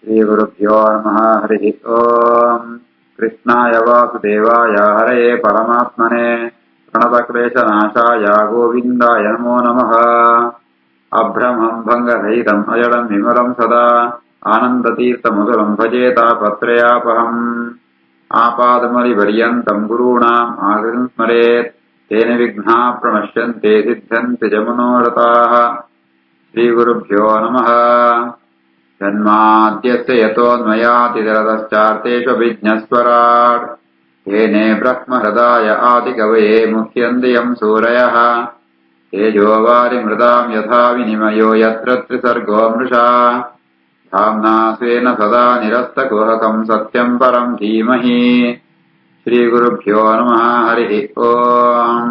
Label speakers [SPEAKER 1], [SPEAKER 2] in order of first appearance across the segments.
[SPEAKER 1] श्रीगुरुभ्यो नमः। हरिः ओम्। कृष्णाय वासुदेवाय हरये परमात्मने प्रणतक्लेशनाशाय गोविन्दाय नमो नमः। अभ्रमम् भङ्गरहितम् अजडम् विमलम् सदा आनन्दतीर्थमधुरम् भजेतापत्रयापहम्। आपादमलिपर्यन्तम् गुरूणाम् आकृतिम् स्मरेत् तेन विघ्नाः प्रणश्यन्ते सिद्ध्यन्ति च मनोरथाः। श्रीगुरुभ्यो नमः। जन्माद्यस्य यतोऽन्वयातिरतश्चार्तेष्वभिज्ञस्वराट् येने ब्रह्महृदाय आदिकवये मुह्यन्ति यम् सूरयः। तेजोवारिमृताम् यथा विनिमयो यत्र त्रिसर्गो मृषा धाम्ना स्वेन सदा निरस्तकुहकम् सत्यम् परम् धीमहि। ಶ್ರೀಗುರುಭ್ಯೋ ನಮಃ. ಹರಿ ಓಂ.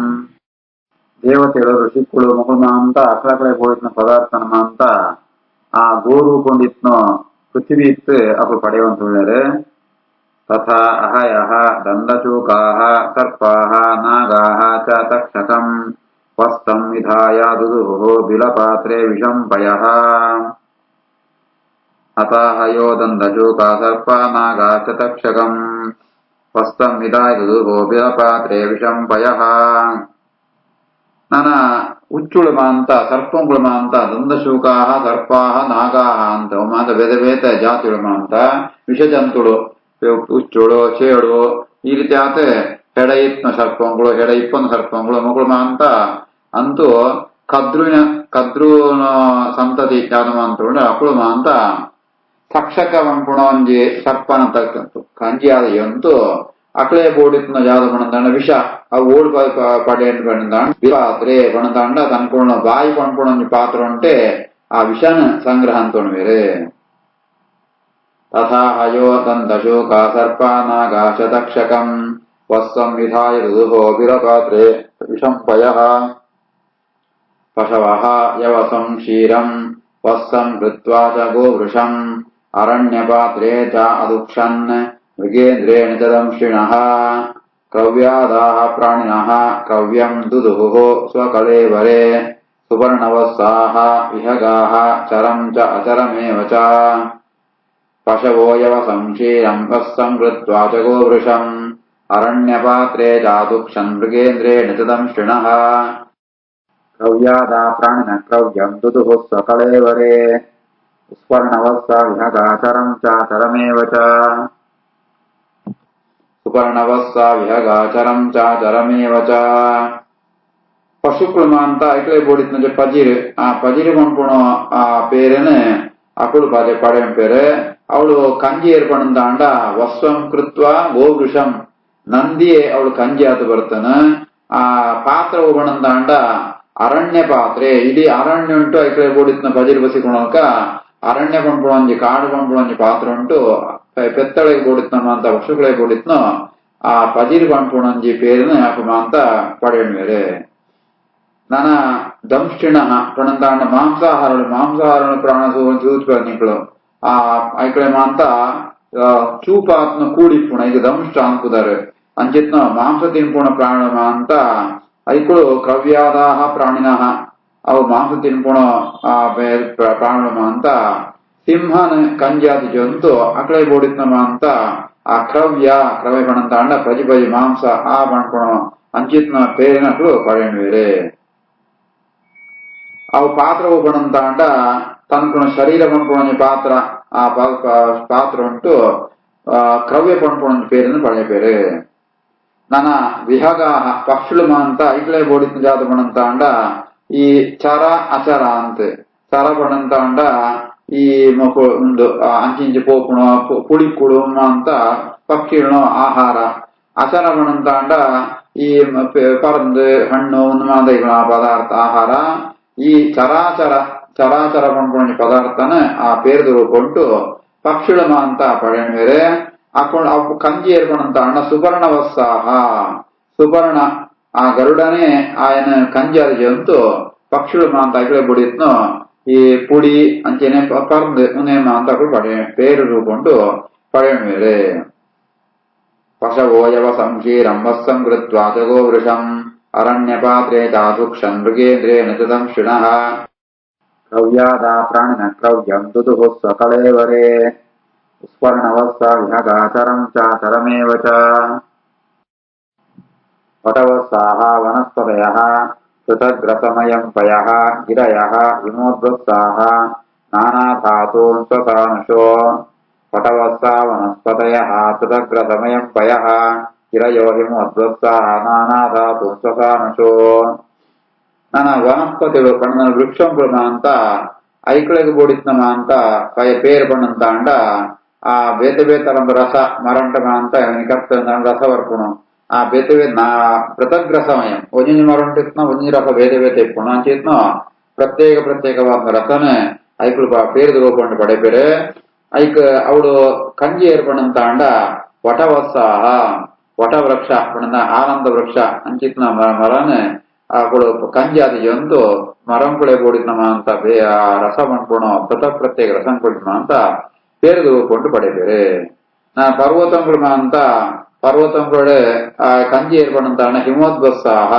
[SPEAKER 1] ದೇವತೆಗಳು ಋಷಿಗಳು ಮುಗುಮ ಅಂತ ಅಕಳಕಳೆ போயிட்ன ಪದಾರ್ಥನಮ ಅಂತ ಆ ಗೋರು ಕೊಂಡಿತ್ನೋ ಪೃಥ್ವಿ ಇತ್ತು ಅಪ್ಪ ಪಡೆಯುವಂತ ಹೇಳಿದರೆ ತಥಾ ಅಹಯಃ ದಂದಶೂಕಾಃ ಸರ್ಪಾಃ ನಾಗಾಃ ಚ ತಕ್ಷಕಂ ವಸ್ತಂ ವಿಧಾಯ ದುದುಃ ಬಿಲಪಾತ್ರೆ ವಿಷಂಪಯಃ. ಅತಾಹಯೋ ದಂದಶೂಕಾ ಸರ್ಪಾ ನಾಗಾ ಚ ತಕ್ಷಕಂ ವಸ್ತಂ ವಿಧಾಯ ದುದುಃ ಬಿಲಪಾತ್ರೆ ವಿಷಂಪಯಃ. ನಾನ ಉಚ್ಚುಳುಮ ಅಂತ ಸರ್ಪಂಗುಳುಮ ಅಂತ ದಂದಶೂಕಾಹ ಸರ್ಪಾಹ ನಾಗಾಹ ಅಂತ ಮಾತ ಬೇರೆ ಬೇರೆ ಜಾತಿಳುಮ ಅಂತ ವಿಷಜಂತುಳು ಉಚ್ಚುಳು ಚೇಳು ಈ ರೀತಿ ಆತ ಹೆಡ ಇತ್ನ ಸರ್ಪಂಗಳು ಹೆಡ ಇಪ್ಪನ ಸರ್ಪಂಗಳು ಮಗುಳುಮ ಅಂತ ಅಂತೂ ಕದ್ರುನ ಸಂತತಿ ಜಾತಮ ಅಂತ ಅಕುಳುಮ ಅಂತ ತಕ್ಷಕ ಪುಣ ಒಂಜಿ ಸರ್ಪನ ತಕ್ಕಂತು ಕಂಜಿಯಾದ ಎಂತೂ ಅಕಳೆ ಬೋಡಿತ್ನ ಜಾದ ಪಣಂದಾಂಡ ವಿಷ ಆ ಓಡ್ ಪಡೆಯನ್ನು ಪಣಂದಾಂಡ ಪಾತ್ರೆ ಪಣಂದಾಂಡ ತನ್ಕೊಳ ಬಾಯಿ ಪಣ್ಪುಣೊಂಜಿ ಪಾತ್ರ ಉಂಟೆ ಆ ವಿಷನ ಸಂಗ್ರಹ ಅಂತೋಣ ಬೇರೆ. ತಥಾ ಹಯೋ ದಂದಶೂಕ ಸರ್ಪ ನಾಗ ಶತಕ್ಷಕಂ ವಸ್ಸಂ ವಿಧಾಯ ದುದುಹೋ ಬಿರಪಾತ್ರೆ ವಿಷಂಪಯಃ. ಪಶವಃ ಯವಸಂ ಕ್ಷೀರಂ ವಸ್ಸಂ ಕೃತ್ವಾ ಚ ಗೋವೃಷಂ ಅರಣ್ಯಪಾತ್ರೆ ಚ ಅದುಕ್ಷನ್ ಮೃಗೇಂದ್ರೇಣ ಚ ದಂಶಿಣಃ. ಕ್ರವ್ಯಾದಾಃ ಪ್ರಾಣಿನಃ ಕ್ರವ್ಯಂ ದುದುಃ ಸ್ವಕಳೇವರೆ ಸುಪರ್ಣವಸ್ಸಾಃ ವಿಹಗಾಃ ಚರಂ ಚ ಅಚರಮೇವ ಚ. ಪಶವೋ ಯವಸಂ ಕ್ಷೀರಂ ವಸ್ಸಂ ಕೃತ್ವಾ ಚ ಗೋವೃಷಂ ಅರಣ್ಯಪಾತ್ರೆ ಚಾದುಕ್ಷನ್ ಮೃಗೇಂದ್ರೇಣ ಚ ದಂಶಿಣಃ. ಕ್ರವ್ಯಾದಾಃ ಪ್ರಾಣಿನಃ ಕ್ರವ್ಯಂ ದುದುಃ ಸ್ವಕಳೇವರೆ ಸುಪರ್ಣವಸ್ಸಾ ವಿಹಗಾ ಚರಂ ಚ ಚರಮೇವ ಚ. ಸುಪರ್ಣವಸ್ಸ ವಿಹಗಾಚರಂ ಚಾಚರಮೇವ ಚ. ಪಶುಕುಳುಮ ಅಂತ ಐಕಳೆ ಬೋಡಿತ್ನ ಪಜಿರು ಆ ಪಜಿರು ಪಣ್ಪುಣ ಆ ಪೇರೇನೆ ಅಕುಳು ಪಾದೆ ಪಡೆಯ ಪೇರೆ ಅವಳು ಕಂಜಿ ಏರ್ಪಣಂದಾಂಡ ವಸ್ವಂ ಕೃತ್ವ ಗೋವೃಷಂ ನಂದಿಯೇ ಅವಳು ಕಂಜಿ ಆತ ಬರ್ತಾನ. ಆ ಪಾತ್ರ ಬಣಂದಾಂಡ ಅರಣ್ಯ ಪಾತ್ರೆ ಇಡೀ ಅರಣ್ಯ ಉಂಟು ಐಕಳೆ ಬೋಡಿತ್ನ ಪಜಿರು ಬಸಿಕೊಳಕ ಅರಣ್ಯ ಪಣ್ಪುಣಂಜಿ ಕಾಡು ಪಣ್ಪುಣಂಜಿ ಪಾತ್ರ ಉಂಟು ಪೆತ್ತಳೆಗೆ ಬೋಡಿತ್ನಮ್ಮ ಅಂತ ಪಶುಗಳಿಗೆ ಬೋಡಿತ್ನೋ ಆ ಪಜಿರು ಪಣ್ಪುಣಂಜಿ ಪೇರಿನ ಅಪಮ ಅಂತ ಪಡೆಯಣ್ವೇರೆ. ನಾನ ದಂಶಿಣ ಪಣಂತಾಂಡ ಮಾಂಸಾಹಾರಗಳು ಪ್ರಾಣ ಸೂತ್ಪನಿಗಳು ಆ ಐಕಳೆ ಮಾಂತ ಚೂಪಾತ್ನ ಕೂಡಿಪ್ಪುಣ ಈಗ ದಂಷ್ಟ ಅನ್ಪುದಾರೆ ಅಂಚಿತ್ನ ಮಾಂಸ ತಿನ್ಪುಣ ಪ್ರಾಣ ಅಂತ ಐಕಳು ಕ್ರವ್ಯಾದಾಹ ಪ್ರಾಣಿನಃ ಅವು ಮಾಂಸ ತಿನ್ಪುಣ ಪ್ರಾಣಮ ಅಂತ. ಸಿಂಹನ ಕಂಜಾತಿ ಜಂತು ಅಕಳೆ ಬೋಡಿತ್ನಮ ಅಂತ ಆ ಕ್ರವ್ಯ ಪಣಂತಾಂಡ ಪ್ರಜಿಪಜಿ ಮಾಂಸ ಆ ಪಣ್ಪುಣ ಅಂಚಿತ್ನ ಪೇರಿನಗಳು ಪಡೆಯಣ್ವೇರೆ. ಅವು ಪಾತ್ರವು ಪಣಂತಾಂಡ ತನ್ಪುಣ ಶರೀರ ಪಣ್ಪುಣ ಪಾತ್ರ ಆ ಪಾತ್ರ ಉಂಟು ಕ್ರವ್ಯ ಪಣ್ಪುಣ ಪೇರಿನ ಪಡೆಯಪೇರೆ. ನಾನ ವಿಹಗಾಹ ಪಕ್ಷುಳುಮ ಅಂತ ಐಕಳೆ ಬೋಡಿತ್ನ ಜಾತ ಪಣಂತಾಂಡ ಈ ಚರ ಅಚರ ಅಂತ ಚರ ಪಣಂತಾಂಡ ಈ ಒಂದು ಅಂಚಿಂಚಿ ಪೋಪುಣ ಪುಳಿಕುಳು ಅಂತ ಪಕ್ಷಿಗಳ ಆಹಾರ. ಅಚರ ಪಣಂತಾಂಡ ಈ ಪರಂದು ಹಣ್ಣು ಮಾದೈಗಳ ಪದಾರ್ಥ ಆಹಾರ. ಈ ಚರಾಚರ ಪಣ್ಪುಣ ಪದಾರ್ಥನ ಆ ಪೇರ್ದು ರೂಪುಂಟು ಪಕ್ಷಿಳುಮ ಅಂತ ಪಡೆಯಣ್ವೇರೆ. ಅಕೊಂಡು ಅವು ಕಂಜಿ ಏರ್ಪಣಂತಾಂಡ ಸುಪರ್ಣವಸ್ಸಾಹ ಸುಪರ್ಣ ಆ ಗರುಡನೇ ಆಯನ ಕಂಜಾದ ಜಂತು ಪಕ್ಷಿಳುಮ ಅಂತ ಐಕಳೆ ಬುಡಿತ್ನೋ ಈ ಪುಡಿ ಅಂಚೆನೆ ಪರ್ದು ಉನೇಮ ಅಂತ ಪೇರು ರೂಪುಂಟು ಪಡೆಯಣ್ವೇರೆ. ಪಶವೋ ಯವಸಂ ಕ್ಷೀರಂ ವಸ್ಸಂ ಕೃತ್ವಾ ಚ ಗೋವೃಷಂ ಅರಣ್ಯಪಾತ್ರೆ ಚಾದುಕ್ಷನ್ ಮೃಗೇಂದ್ರೇಣ ಚ ದಂಶಿಣಃ. ಕ್ರವ್ಯಾದಾಃ ಪ್ರಾಣಿನಃ ಕ್ರವ್ಯಂ ದುದುಃ ಸ್ವಕಳೇವರೆ स्वर्णवस्सा विहगाचरं चाचरमेव च वटवस्साः वनस्पतयः पृथग्रसमयं पयः गिरयः हिमोद्वत्साः नानाधातून् स्वसानुषो वटवस्सा वनस्पतयः पृथग्रसमयं पयः गिरयो हिमोद्वत्साः नानाधातून् स्वसानुषो ನನ್ನ ವನಸ್ಪತಿಗಳು ಪಣ್ಣ ವೃಕ್ಷಂಗಳು ಅಂತ ಐಕಳಿಗೆ ಬೋಡಿತ್ನಮ ಅಂತ ಕೈ ಪೇರು ಪಣ್ಣಂತ ಅಂಡ ಆ ಬೇತೆ ಬೇತರಂದು ರಸ ಮರಂಟ ಅಂತ ಕರ್ತ ರಸ ವರ್ಪುಣು ಆ ಬೇತೆ ನಾ ಪೃಥಗ್ರಸಮಯ ಒಂಜಿ ಮರಂಟಿತ್ನ ಒಂಜಿ ರಸ ಬೇತೆ ಬೇತೆ ಇಪ್ಪುಣ ಅಂಚಿತ್ನ ಪ್ರತ್ಯೇಕವಾದ ರಸನ ಐಕಳು ಪೇರು ರೂಪಂಡು ಪಡೆಪೇರೆ ಐಕ್ ಅವಳು ಕಂಜಿ ಏರ್ಪಣಂತ ಅಂಡ ವಟವತ್ಸಾಹ ವಟವೃಕ್ಷ ಪಣ್ಣ ಆನಂದ ವೃಕ್ಷ ಅಂಚಿತ್ನ ಮರನ ಅప్పుడు ಕಂಜಾದಿ ಜಂತು ಮರಂಕುಳೆ ಬೋಡಿನಮ ಅಂತ ರಸ ಮಣ್ಪುಣ ಪ್ರತ್ಯೇಕ ರಸಂ ಕೊಡಿನ ಅಂತ ಪೇರು ಕೊಂಡು ಪಡೆಬೇರೆ ನಾ ಪರ್ವತಂಗಳು ಅಂತ ಪರ್ವತಂಗಳು ಕಂಜಿ ಏರ್ಪಣಂತ ಹಿಮೋದ್ವತ್ಸಾಹ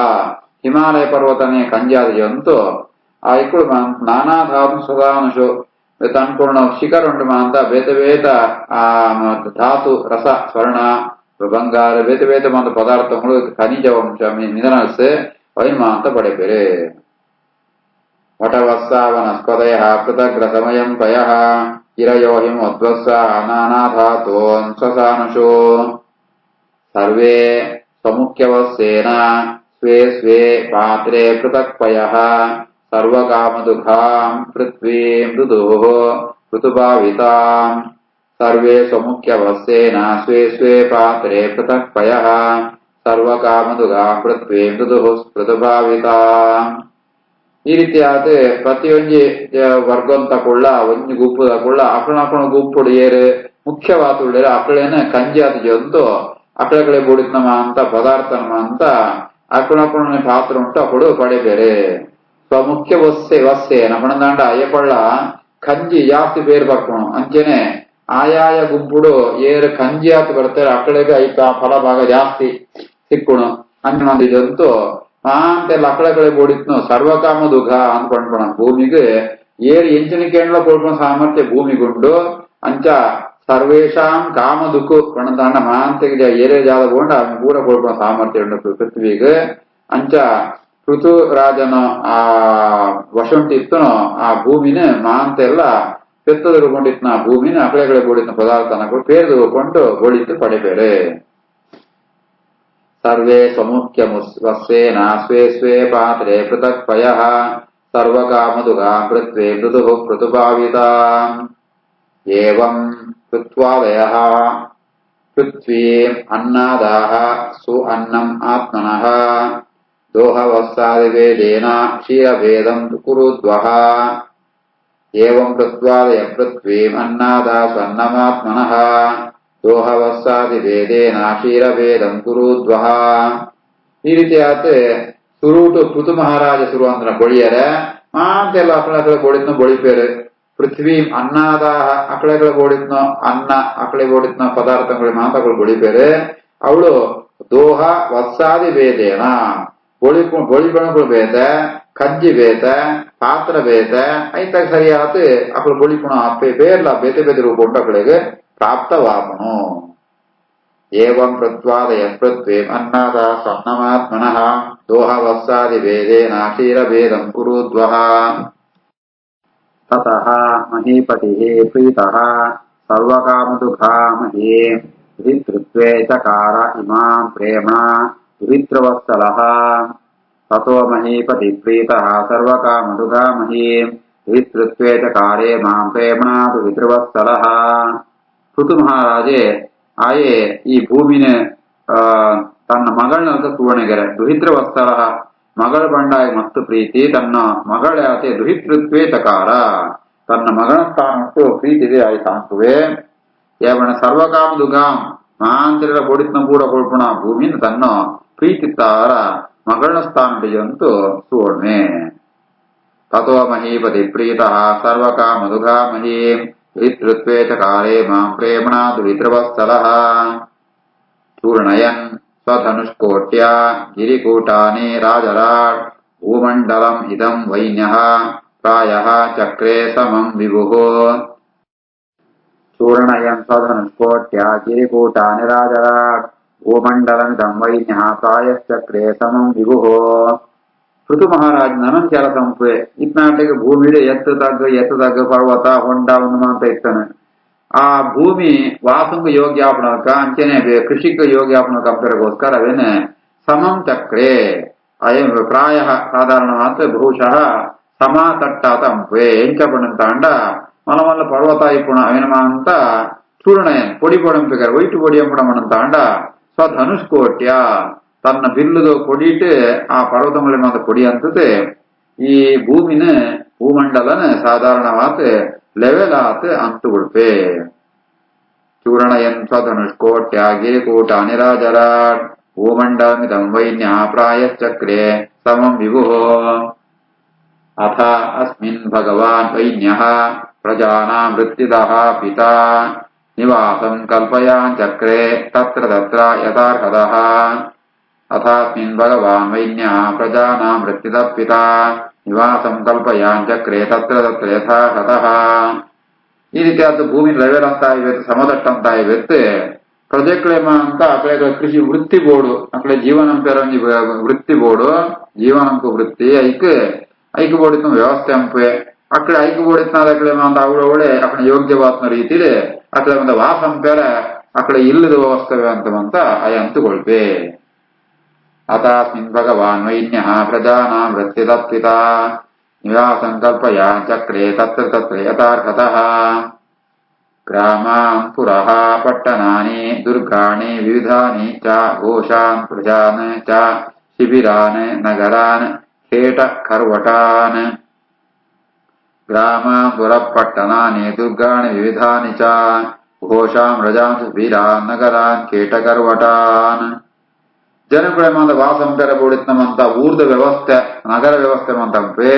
[SPEAKER 1] ಹಿಮಾಲಯ ಪರ್ವತನೇ ಕಂಜಾದಿ ಜಂತು ಆ ಇಕ್ಕಳು ನಾನಾ ಧಾತು ಸದಾನುಷು ಅನ್ಪೂರ್ಣ ಶಿಖರ ಉಂಟು ಅಂತ ಬೇತ ಧಾತು ರಸ ಸ್ವರ್ಣ ಬಂಗಾರ ಬೇತ ಮಂದ ಪದಾರ್ಥಗಳು ಖನಿಜ ವಂಶ ಮಿನರಲ್ಸ್ ವೈನ್ಮಾಂತ ಪಡೆಬೇರೆ ವಟವತ್ಸಾ ವನಸ್ಪತಯಃ ಪೃಥಗ್ರಸಮಯಂ ಪಯಃ ಗಿರಯೋ ಹಿಮೋದ್ವತ್ಸಾಃ ನಾನಾಧಾತೂನ್ ಸ್ವಸಾನುಷೋ ಸರ್ವೇ ಸ್ವಮುಖ್ಯವಸ್ಸೇನ ಸ್ವೆ ಸ್ವೆ ಪಾತ್ರೆ ಪೃಥಕ್ ಪಯಃ ಸರ್ವಕಾಮದುಘಾಂ ಪೃಥ್ವೀಂ ಋತುಃ ಋತುಭಾವಿತಾಂ ಸರ್ವೇ ಸ್ವಮುಖ್ಯವಸ್ಸೇನ ಸ್ವೆ ಸ್ವೆ ಪಾತ್ರೆ ಪೃಥಕ್ ಪಯಃ ಸರ್ವಕಾಮದುಗಾ ಪೃಥ್ವೀ ಮೃದು ಮೃದುಭಾವಿತ ಈ ರೀತಿಯಾದ ಪ್ರತಿಯೊಂದು ವರ್ಗಂ ತಕೊಳ್ಳ ಒಂಜಿ ಗುಂಪು ತಕೊಳ್ಳ ಅಕಳ ಗುಂಪುಡು ಏರು ಮುಖ್ಯವಾದ ಅಕಳೇನ ಕಂಜಿ ಆದ ಜಂತು ಅಕಳಗಳೇ ಬೂಡಿದ್ನಮ ಅಂತ ಪದಾರ್ಥನಮ ಅಂತ ಅಕಳ ಪಾತ್ರ ಉಂಟು ಅಕಳು ಪಡೆಬೇರೆ ಸ್ವಮುಖ್ಯ ವಸ್ಸೆ ನಮ್ಮಣದಾಂಡ ಅಯ್ಯಪಳ್ಳ ಕಂಜಿ ಜಾಸ್ತಿ ಬೇರು ಬರ್ಕೊಂಡು ಅಂಚೆನೆ ಆಯಾಯ ಗುಂಪುಡು ಏರು ಕಂಜಿ ಆತ ಬರ್ತಾರೆ ಅಕಳಿಗೆ ಐತ ಫಲಭಾಗ ಜಾಸ್ತಿ ಸಿಕ್ಕುಣು ಅನ್ನೊಂದು ಜಂತು ಅಂತೆಲ್ಲ ಅಕಳಕಳೆ ಬೋಡಿತ್ನು ಸರ್ವಕಾಮದುಘ ಅಂತ ಪಂಡ್ಪಣ ಭೂಮಿಗೆ ಏರು ಎಂಚಿನ ಕೊಡ್ಕೊಂಡ ಸಾಮರ್ಥ್ಯ ಭೂಮಿಗುಂಡು ಅಂಚ ಸರ್ವೇಶಾಂ ಕಾಮದುಕು ಪಣದಾಂಡ ಮಾಂತೆಗೆ ಏರೇ ಜಾದ ಬೋಂಡ ಪೂರ ಕೊಡ್ಕೊಂಡ ಸಾಮರ್ಥ್ಯ ಉಂಟು ಪೃಥ್ವಿಗೆ ಅಂಚ ಋತುರಾಜನ ಆ ವಶುಂಟಿತ್ತನು ಆ ಭೂಮಿನ ಮಾಂತೆಲ್ಲ ಪೆತ್ತದರುಕೊಂಡಿತ್ನ ಆ ಭೂಮಿನ ಅಕಳೆಗಳೇ ಬೋಡಿತ್ನ ಪದಾರ್ಥನ ಪೇರ್ದುಕೊಂಡು ಬೋಡಿತ್ತು ಪಡೆಬೇರೆ ಸರ್ವೇ ಸ್ವಮುಖ್ಯವಸ್ಸೇನ ಸ್ವೆ ಸ್ವೆ ಪಾತ್ರೆ ಪೃಥಕ್ ಪಯಃ ಸರ್ವಕಾಮದುಗಾ ಪೃಥ್ವೇ ಮೃದುಃ ಋತುಭಾವಿತಾಂ ಏವಂ ಕೃತ್ವಾದಯಃ ಪೃಥ್ವೀಂ ಅನ್ನಾದಾಃ ಸು ಅನ್ನಂ ಆತ್ಮನಃ ದೋಹವಸ್ಸಾದಿವೇದೇನ ಕ್ಷೀರಭೇದಂ ಕುರುದ್ವಃ ಏವಂ ಕೃತ್ವಾದಯ ಪೃಥ್ವೀಂ ಅನ್ನಾದಾ ಸ್ವನ್ನಮಾತ್ಮನಃ ದೋಹವಸ್ಸಾದಿ ವೇದೇನ ಕ್ಷೀರಭೇದಂ ಕುರುದ್ವಃ ಈ ರೀತಿಯಾದ ಸುರುಟು ಪೃಥು ಮಹಾರಾಜ ಸುರು ಅಂದ್ರ ಬೊಳಿಯರ ಮಾಂತೆಲ್ಲ ಅಕಳಗಳ ಬೋಡಿದ್ನ ಬೊಳಿಪೇರು ಪೃಥ್ವಿ ಅನ್ನಾದಾಹ ಅಕಳೆಗಳ ಬೋಡಿದ್ನ ಅನ್ನ ಅಕಳೆ ಬೋಡಿದ್ನ ಪದಾರ್ಥಗಳು ಮಾತಗಳು ಬೊಳಿಪೇರು ಅವಳು ದೋಹ ವತ್ಸಾದಿ ವೇದೇನ ಬೊಳಿಬಣಗಳು ಬೇತ ಕಜ್ಜಿ ಬೇತ ಪಾತ್ರ ಬೇತ ಐತಾಗ ಸರಿಯಾದ ಅಕಳು ಬೊಳಿಪುಣ ಅಪ್ಪೆ ಬೇರ್ಲ ಬೇತೆ ಬೇತೆ ರೂಪ ಉಂಟು ಅಕಳಿಗೆ ಪ್ರಾಪ್ತವಾಪನು ಏವಂ ಕೃತ್ವಾದಯ ಪೃಥ್ವೀಂ ಅನ್ನಾದ ಸ್ವನ್ನಮಾತ್ಮನಃ ದೋಹವಸ್ಸಾದಿ ವೇದೇನ ಕ್ಷೀರಭೇದಂ ಕುರುದ್ವಃ ತತಃ ಮಹೀಪತಿಃ ಪ್ರೀತಃ ಸರ್ವಕಾಮದುಘಾ ಮಹೀಂ ಧೃತ್ವೇ ಚಕಾರ ಇಮಾಂ ಪ್ರೇಮ್ಣಾ ದುಹಿತೃವತ್ಸಲಃ ತತೋ ಮಹೀಪತಿ ಪ್ರೀತಃ ಸರ್ವಕಾಮದುಘಾ ಮಹೀಂ ಧೃತ್ವೇ ಚಕಾರೇ ಮಾಂ ಪ್ರೇಮ್ಣಾ ದುಹಿತೃವತ್ಸಲಃ ಋತು ಮಹಾರಾಜೆ ಆಯೆ ಈ ಭೂಮಿನ ತನ್ನ ಮಗಳನ್ನ ಸುವರ್ಣಗೆರೆ ದುಹಿತೃವತ್ಸಲ ಮಗಳ ಬಂಡಾಯ ಮತ್ತು ಪ್ರೀತಿ ತನ್ನ ಮಗಳ ಆತೆ ದುಹಿತೃತ್ವೇ ಚಕಾರ ತನ್ನ ಮಗನ ಸ್ಥಾನಕ್ಕೂ ಪ್ರೀತಿದೆ ಆಯ್ತು ಅಂಕುವೆ ಯಾವಣ ಸರ್ವಕಾಮದುಗಾಂ ಮಾಂತಿರ ಬೋಡಿತ್ನ ಕೂಡ ಕೊಳ್ಪಣ ಭೂಮಿನ ತನ್ನ ಪ್ರೀತಿ ತಾರ ಮಗಳ ಸ್ಥಾನಂತೂ ಸುವರ್ಣೆ ತಥೋ ಮಹೀಪತಿ ಪ್ರೀತಃ ಸರ್ವಕಾಮದುಘಾ ಮಹೀಂ ದುಹಿತೃತ್ವೇ ಚಕಾರೇ ಮಾಂ ಪ್ರೇಮ್ಣಾ ದುಹಿತೃವತ್ಸಲಃ ಚೂರ್ಣಯನ್ ಸ್ವಧನುಷ್ಕೋಟ್ಯ ಗಿರಿಕೂಟಾನಿ ರಾಜರಾಟ್ ಭೂಮಂಡಲಂ ಇದಂ ವೈನ್ಯಃ ಪ್ರಾಯಃ ಚಕ್ರೇ ಸಮಂ ವಿಭುಃ चूर्णयन् स्वधनुष्कोट्या गिरिकूटानिराजराट् भूमण्डलमिदं वैन्यः प्रायश्चक्रे समं विभुः ಋತು ಮಹಾರಾಜ ನನನ್ ಕೆಲ ಸಂಪೆ ಇತ್ನಾಟಿಗೆ ಭೂಮಿ ಎತ್ತು ತಗ್ಗ ಪರ್ವತ ಹೊಂಡ ಅಂತ ಇರ್ತಾನೆ. ಆ ಭೂಮಿ ವಾಸಂಗ ಯೋಗ್ಯಾಪನಕ ಅಂಚನೆ ಕೃಷಿಕ ಯೋಗ್ಯಾಪನಕ ಅಂಪೆರಗೋಸ್ಕರ ಅವೇನೆ ಸಮಂ ಚಕ್ರೆ ಅಯಂ ಪ್ರಾಯ ಸಾಧಾರಣವಾದ ಬಹುಶಃ ಸಮ ತಟ್ಟಾತ ಅಂಪೆ ಎಂಚಪಣಂತ ಅಂಡ ಮಲಮಲ್ಲ ಪರ್ವತ ಇಪ್ಪುಣ ಅವೇನಮ ಅಂತ ಚೂರ್ಣಯನ್ ಪೊಡಿ ಪೊಡಂಪಿಗರ್ ವೈಟು ಪೊಡಿ ಎಂಪಣಮಣಂತ ಅಂಡ ಸ್ವಧನುಷ್ಕೋಟ್ಯ ತನ್ನ ಬಿಲ್ಲುದು ಕೊಡಿಟ್ಟು ಆ ಪರ್ವತಗಳ ಮಾತ್ರ ಕೊಡಿ ಅಂತತೆ ಈ ಭೂಮಿನ ಭೂಮಂಡಲನ ಸಾಧಾರಣವಾದ ಲೆವೆಲ್ ಆತ ಅಂತು ಕೊಡ್ಪೆ ಚೂರ್ಣಯನ್ ಸ್ವಧನುಷ್ಕೋಟ್ಯ ಗಿರಿಕೂಟ ನಿರಾಜರಾಟ್ ಭೂಮಂಡಲಮಿದಂ ವೈನ್ಯ ಪ್ರಾಯಶ್ಚಕ್ರೆ ಸಮಂ ವಿಭುಃ ಅಥ ಅಸ್ಮಿನ್ ಭಗವಾನ್ ವೈನ್ಯಃ ಪ್ರಜಾನಾಂ ವೃತ್ತಿದಃ ಪಿತಾ ನಿವಾಸಂ ಕಲ್ಪಯಾನ್ ಚಕ್ರೆ ತತ್ರ ತತ್ರ ಯಥಾರ್ಹತಃ ಅಥಾಸ್ಮಿನ್ ಭಗವಾನ್ ವೈನ್ಯಃ ಪ್ರಜಾನಾಂ ವೃತ್ತಿದಃ ಪಿತಾ ನಿವಾಸಂ ಕಲ್ಪಯಾನ್ ಚಕ್ರೆ ತತ್ರ ತತ್ರ ಯಥಾರ್ಹತಃ. ಈ ರೀತಿಯಾದ ಭೂಮಿ ಲೆವೆಲ್ ಅಂತ ಇವೆ ಸಮದಟ್ಟ ಅಂತ ಇವೆತ್ತೆ ಪ್ರಜೆಕ್ಲೇಮ ಅಂತ ಅಕಡೆ ಕೃಷಿ ವೃತ್ತಿ ಬೋರ್ಡು ಅಕಡೆ ಜೀವನಂಪೆ ವೃತ್ತಿ ಬೋರ್ಡು ಜೀವನಂಪು ವೃತ್ತಿ ಐಕ್ ಬೋರ್ಡಿನ ವ್ಯವಸ್ಥೆ ಅಂಪೆ ಅಕಡೆ ಐಕ್ ಬೋರ್ಡಿನ ಅಕಡೆ ಅಂತ ಅವಳೆ ಅಕಡೆ ಯೋಗ್ಯವಾದ ರೀತಿಲಿ ಅಕಡೆ ಒಂದು ವಾಸಂಪೆರ ಅಕಡೆ ಇಲ್ಲದ ವ್ಯವಸ್ಥೆ ಅಂತ ಅಯ ಅಂತುಕೊಳ್ಪೆ. ಅಥಾಸ್ಮಿನ್ ಭಗವಾನ್ ವೈನ್ಯಃ ಪ್ರಜಾನಾಂ ವೃತ್ತಿದಃ ಪಿತಾ ನಿವಾಸಂ ಕಲ್ಪಯಾನ್ ಚಕ್ರೆ ತತ್ರ ತತ್ರ ಯಥಾರ್ಹತಃ. ಗ್ರಾಮಾನ್ ಪುರಃ ಪಟ್ಟಣಾನಿ ದುರ್ಗಾಣಿ ವಿವಿಧಾನಿ ಚ ಘೋಷಾನ್ ಪ್ರಜಾನ್ ಚ ಶಿಬಿರಾನ್ ನಗರಾನ್ ಖೇಟ ಖರ್ವಟಾನ್. ಗ್ರಾಮಾನ್ ಪುರಃ ಪಟ್ಟಣಾನಿ ದುರ್ಗಾಣಿ ವಿವಿಧಾನಿ ಚ ಘೋಷಾನ್ ಪ್ರಜಾನ್ ಶಿಬಿರಾನ್ ನಗರಾನ್ ಖೇಟ ಖರ್ವಟಾನ್. ಜನಗಳ ಮಂದ ವಾಸಂಪೆರ ಬೋಡಿತ್ನಮಂತ ಊರ್ದ ವ್ಯವಸ್ಥೆ ನಗರ ವ್ಯವಸ್ಥೆ ಮಂತಂಪೆ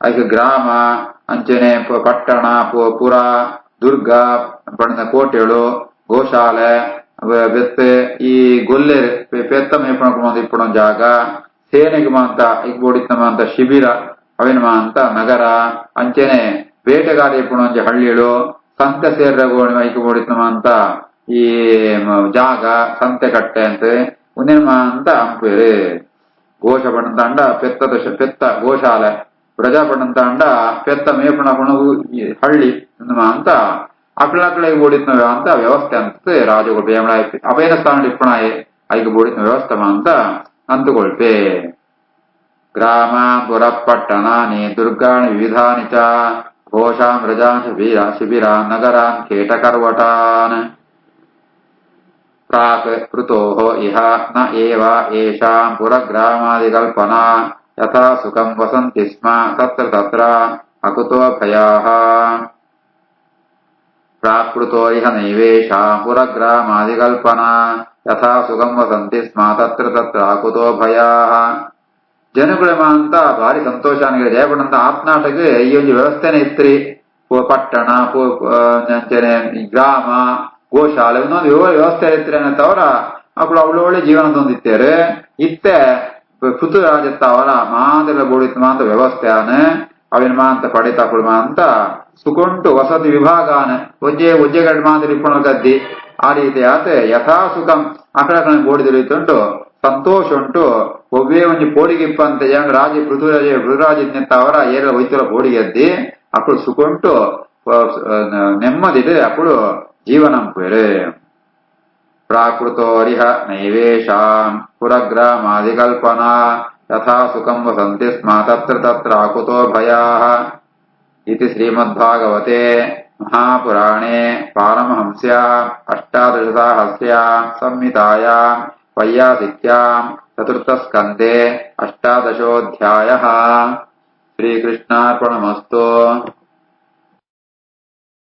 [SPEAKER 1] ಐಕ ಗ್ರಾಮ ಅಂಚನೆ ಪಟ್ಟಣ ಪುರ ದುರ್ಗ ಪಣ್ಣ ಕೋಟೆಗಳು ಗೋಶಾಲೆ ಬೆತ್ತೆ ಈ ಗೊಲ್ಲೆ ಪೆತ್ತ ಮೇಪಣ ಇಪ್ಪಣ ಜಾಗ ಸೇನೆಗೆ ಮಾಂತ ಐಕ್ ಬೋಡಿತ್ನಮಂತ ಶಿಬಿರ ಅವೇನಮ ಅಂತ ನಗರ ಅಂಚನೆ ಬೇಟೆಗಾರಿ ಇಪ್ಪಣ ಹಳ್ಳಿಗಳು ಸಂತೆ ಸೇರ್ರಗೋಣಿ ಐಕ್ ಬೋಡಿತ್ನಮಂತ ಈ ಜಾಗ ಸಂತೆ ಕಟ್ಟೆ ಅಂತೆ ಉನ್ನೇಮ ಅಂತ ಅಂಪೇರು. ಘೋಷ ಪಣಂತ ಅಂಡ ಪೆತ್ತ ಗೋಶಾಲೆ ಪ್ರಜಾ ಪಣಂತ ಅಂಡ ಪೆತ್ತ ಮೇಪಣ ಪಣವು ಹಳ್ಳಿ ಅಂತ ಅಕ್ಳಕ್ಳೆ ಬೋಡಿತ್ನ ಅಂತ ವ್ಯವಸ್ಥೆ ಅಂತ ರಾಜಗಳು ಬೇಮಳ ಅಭಯನ ಸ್ಥಾನ ಇಪ್ಪಣಾಯೆ ಐದು ಬೋಡಿತ್ನ ವ್ಯವಸ್ಥೆ ಅಂತ ಅಂತುಕೊಳ್ಪೆ. ಗ್ರಾಮ ಪುರ ಪಟ್ಟಣಾನಿ ದುರ್ಗಾಣಿ ವಿವಿಧಾನಿ ಚ ಘೋಷಾನ್ ಪ್ರಜಾನ್ ಶಿಬಿರಾನ್ ನಗರಾನ್ ಖೇಟ ಖರ್ವಟಾನ್. ಪ್ರಾಕ್ ಕೃತೋಃ ಇಹ ನ ಏವ ಏಷಾಂ ಪುರಗ್ರಾಮಾದಿಕಲ್ಪನಾ ಯಥಾ ಸುಖಂ ವಸಂತಿ ಸ್ಮ ತತ್ರ ತತ್ರ ಅಕುತೋ ಭಯಾಃ. ಪ್ರಾಕೃತೋ ಇಹ ನೈವೇಷಾಂ ಪುರಗ್ರಾಮಾದಿಕಲ್ಪನಾ ಯಥಾ ಸುಖಂ ವಸಂತಿ ಸ್ಮ ತತ್ರ ತತ್ರ ಅಕುತೋ ಭಯಾಃ. ಜನಗಳ ಅಂತ ಭಾರಿ ಸಂತೋಷ ನನಗೆ ಜಯಪಡಂತ ಆತ್ನಾಟಕ್ಕೆ ಈ ಒಂದು ವ್ಯವಸ್ಥೆನೇ ಇತ್ರಿ. ಪಟ್ಟಣ ಗ್ರಾಮ ಗೋಶಾಲೆ ಇನ್ನೊಂದು ವ್ಯವಸ್ಥೆ ಇರ್ತೀರಿ ಅನ್ನತ್ತವರ ಮಕ್ಕಳು ಅವಳೊಳ್ಳೆ ಜೀವನ ತಂದಿತ್ತೇರೆ ಇತ್ತೆ ಪೃಥು ರಾಜತ್ತವರ ಮಾದೆಲ್ಲ ಬೋಡಿತ್ ಮಾಂತ ವ್ಯವಸ್ಥೆಯಾನ ಅವಿನ ಮಾಂತ ಪಡಿತಾಕೊಳ್ ಮಾಂತ ಸುಕೊಂಟು ವಸತಿ ವಿಭಾಗಾನ ಒಜ್ಜೆಗಡ್ ಮಾದರಿ ಇಪ್ಪಣ ಗದ್ದಿ ಆ ರೀತಿ ಆತ ಯಥಾ ಸುಖಂ ಅಕಡ ಬೋಡಿದಿರುತ್ತುಂಟು ಸಂತೋಷ ಉಂಟು. ಒಬ್ಬೇ ಒಂಜಿ ಪೋಡಿಗಿಪ್ಪ ಅಂತ ಹೆಂಗ್ ರಾಜ ಪೃಥುರಾಜ ನಿಂತವರ ಏರ ವೈದ್ಯರ ಬೋಡಿಗೆದ್ದಿ ಅಕ್ಕಳು ಸುಕೊಂಟು ನೆಮ್ಮದಿದೆ ಅಕ್ಕಳು ಜೀವನಂಪೇರು. ಪ್ರಾಕೃತೋರಿಹ ನೈವೇಷಾಂ ಪುರಗ್ರಾಮಾದಿಕಲ್ಪನಾ ಯಥಾ ಸುಖಂ ವಸಂತಿ ಸ್ಮ ತತ್ರ ತತ್ರ ಅಕುತೋ ಭಯಾಃ. ಇತಿ ಶ್ರೀಮದ್ಭಾಗವತೆ ಮಹಾಪುರಾಣೇ ಪಾರಮಹಂಸ್ಯಾಂ ಅಷ್ಟಾದಶಸಾಹಸ್ರ್ಯಾಂ ಸಂಹಿತಾಯಾಂ ವೈಯಾಸಿಕ್ಯಾಂ ಚತುರ್ಥಸ್ಕಂಧೇ ಅಷ್ಟಾದಶೋऽಧ್ಯಾಯಃ. ಶ್ರೀಕೃಷ್ಣಾರ್ಪಣಮಸ್ತು.